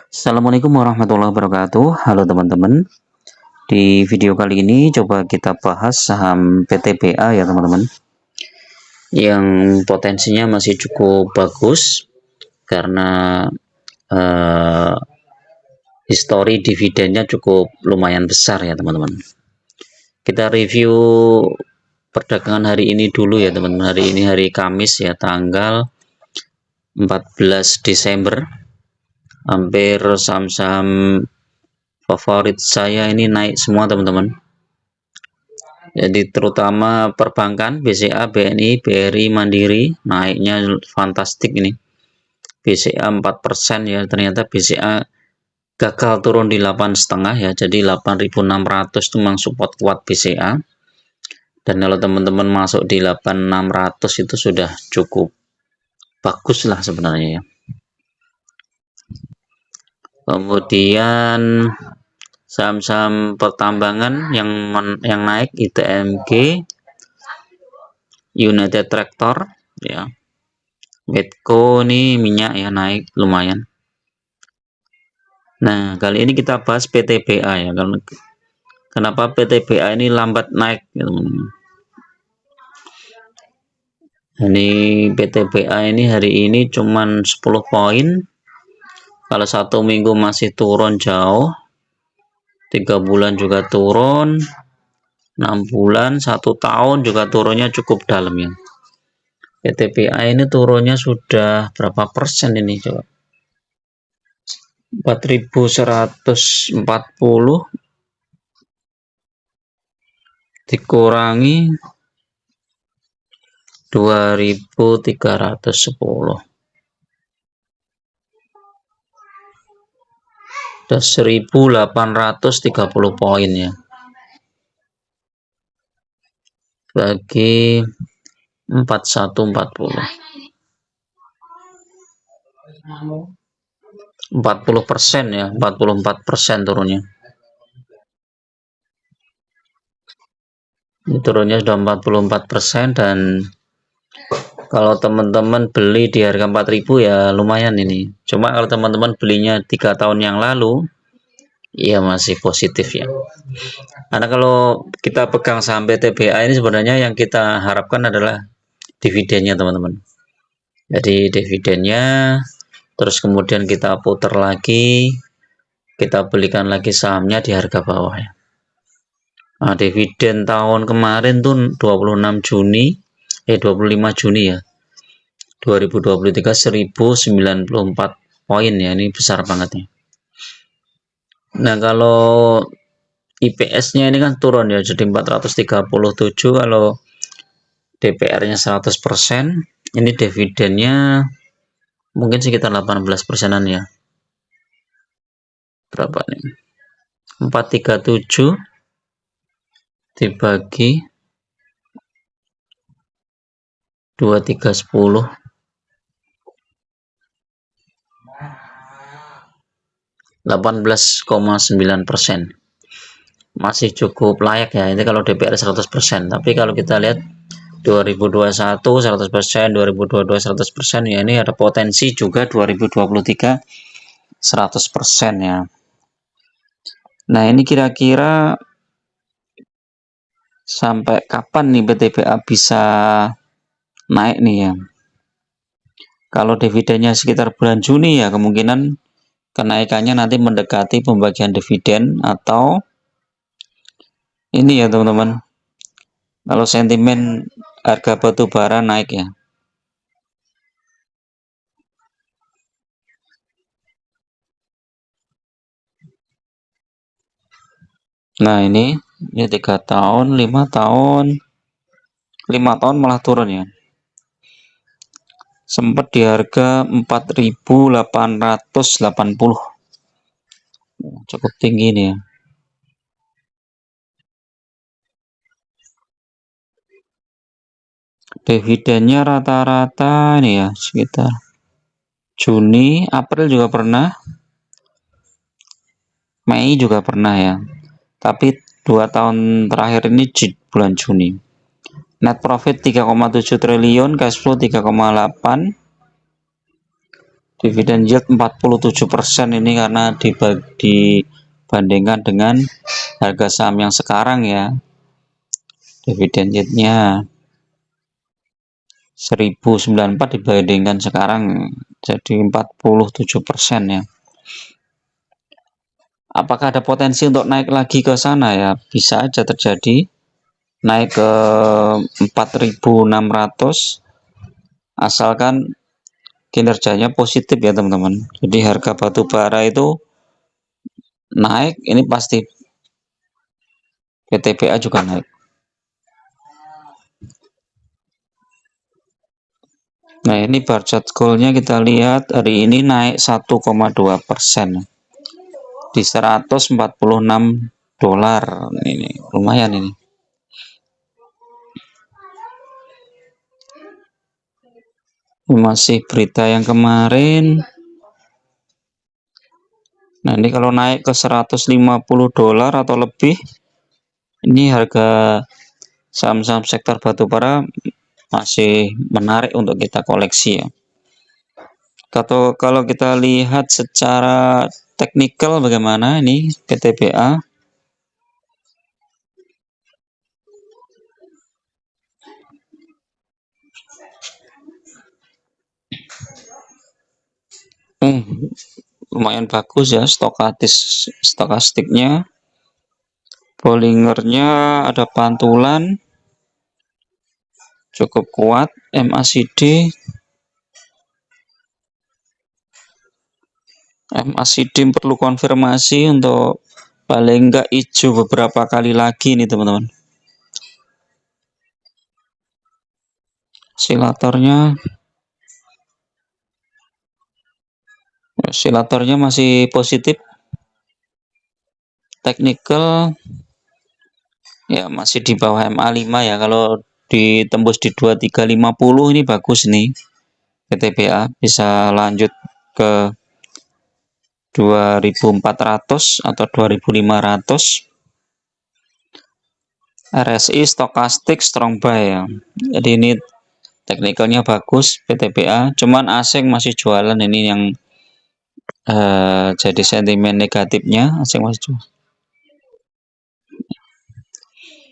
Assalamualaikum warahmatullahi wabarakatuh. Halo teman-teman. Di video kali ini coba kita bahas saham PTBA ya teman-teman. Yang potensinya masih cukup bagus karena eh, histori dividennya cukup lumayan besar ya teman-teman. Kita review perdagangan hari ini dulu ya teman-teman. Hari ini hari Kamis ya, tanggal 14 Desember. Hampir saham-saham favorit saya ini naik semua teman-teman. Jadi terutama perbankan BCA, BNI, BRI, Mandiri naiknya fantastik ini. BCA 4% ya, ternyata BCA gagal turun di 8,5 ya, jadi 8.600 itu memang support kuat BCA. Dan kalau teman-teman masuk di 8.600 itu sudah cukup bagus lah sebenarnya ya. Kemudian saham-saham pertambangan yang naik ITMG, United Tractor ya, Medco nih minyak ya naik lumayan. Nah kali ini kita bahas PTBA ya, kenapa PTBA ini lambat naik ya, teman-teman. Ini PTBA ini hari ini cuman 10 poin. Kalau 1 minggu masih turun jauh, 3 bulan juga turun, 6 bulan, 1 tahun juga turunnya cukup dalam ya. PTBA ini turunnya sudah berapa persen ini coba? 4.140 dikurangi 2.310, udah 1.830 poin ya, bagi 4140, 40% ya, 44% turunnya. Ini turunnya sudah 44%, dan kalau teman-teman beli di harga 4.000 ya lumayan ini. Cuma kalau teman-teman belinya 3 tahun yang lalu ya masih positif ya. Karena kalau kita pegang saham PTBA ini sebenarnya yang kita harapkan adalah dividennya teman-teman. Jadi dividennya, terus kemudian kita putar lagi, kita belikan lagi sahamnya di harga bawah ya. Nah, dividen tahun kemarin tuh 25 Juni ya, 2023 1094 poin ya, ini besar banget ya. Nah kalau IPS-nya ini kan turun ya, jadi 437. Kalau DPR-nya 100%, ini dividennya mungkin sekitar 18%-an ya. Berapa nih? 437 dibagi 2310, 18,9%. Masih cukup layak ya, ini kalau DPR 100%. Tapi kalau kita lihat 2021 100%, 2022 100%, ya ini ada potensi juga 2023 100% ya. Nah ini kira-kira sampai kapan nih PTBA bisa naik nih ya. Kalau dividennya sekitar bulan Juni ya, kemungkinan kenaikannya nanti mendekati pembagian dividen, atau ini ya teman-teman, kalau sentimen harga batu bara naik ya. Nah ini 3 tahun, 5 tahun, 5 tahun malah turun ya. Sempat di harga 4.880, cukup tinggi nih ya. Dividennya rata-rata nih ya sekitar Juni, April juga pernah, Mei juga pernah ya. Tapi 2 tahun terakhir ini di bulan Juni. Net profit 3,7 triliun, cash flow 3,8, Dividen yield 47% ini karena dibandingkan dengan harga saham yang sekarang ya. Dividen yieldnya 1094 dibandingkan sekarang jadi 47% ya. Apakah ada potensi untuk naik lagi ke sana ya? Bisa aja terjadi naik ke 4.600 asalkan kinerjanya positif ya teman-teman. Jadi harga batu bara itu naik, ini pasti PTBA juga naik. Nah ini bar chart goldnya kita lihat hari ini naik 1,2% di 146 dolar. Ini lumayan ini. Ini masih berita yang kemarin. Nah ini kalau naik ke 150 dolar atau lebih, ini harga saham-saham sektor batubara masih menarik untuk kita koleksi ya. Kalau kita lihat secara teknikal bagaimana ini PTBA. Lumayan bagus ya stokastiknya. Bollingernya ada pantulan cukup kuat. MACD perlu konfirmasi untuk paling enggak hijau beberapa kali lagi nih teman-teman. Osilatornya masih positif. Technical ya masih di bawah MA5 ya. Kalau ditembus di 2350 ini bagus nih. PTBA bisa lanjut ke 2400 atau 2500. RSI stokastik strong buy ya. Jadi ini teknikalnya bagus PTBA, cuman asing masih jualan, ini yang jadi sentimen negatifnya, asing masih jualan.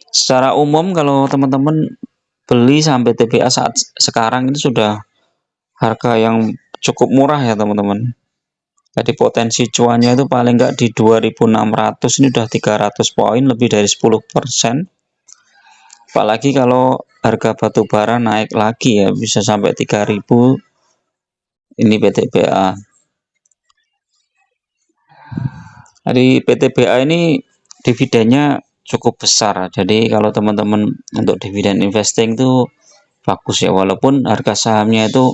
Secara umum kalau teman-teman beli sampai PTBA saat sekarang ini sudah harga yang cukup murah ya teman-teman. Jadi potensi cuannya itu paling enggak di 2600, ini udah 300 poin, lebih dari 10%. Apalagi kalau harga batu bara naik lagi ya, bisa sampai 3000, ini PTBA. Dari PTBA ini dividennya cukup besar. Jadi kalau teman-teman untuk dividen investing itu bagus ya, walaupun harga sahamnya itu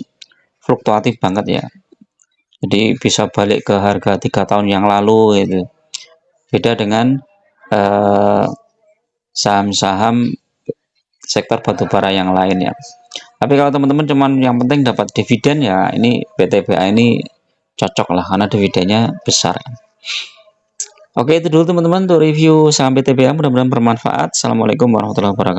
fluktuatif banget ya. Jadi bisa balik ke harga 3 tahun yang lalu gitu. Beda dengan saham-saham sektor batubara yang lain ya. Tapi kalau teman-teman cuman yang penting dapat dividen ya, ini PTBA ini cocok lah karena dividennya besar. Oke, itu dulu teman-teman untuk review saham PTBA, mudah-mudahan bermanfaat. Assalamualaikum warahmatullahi wabarakatuh.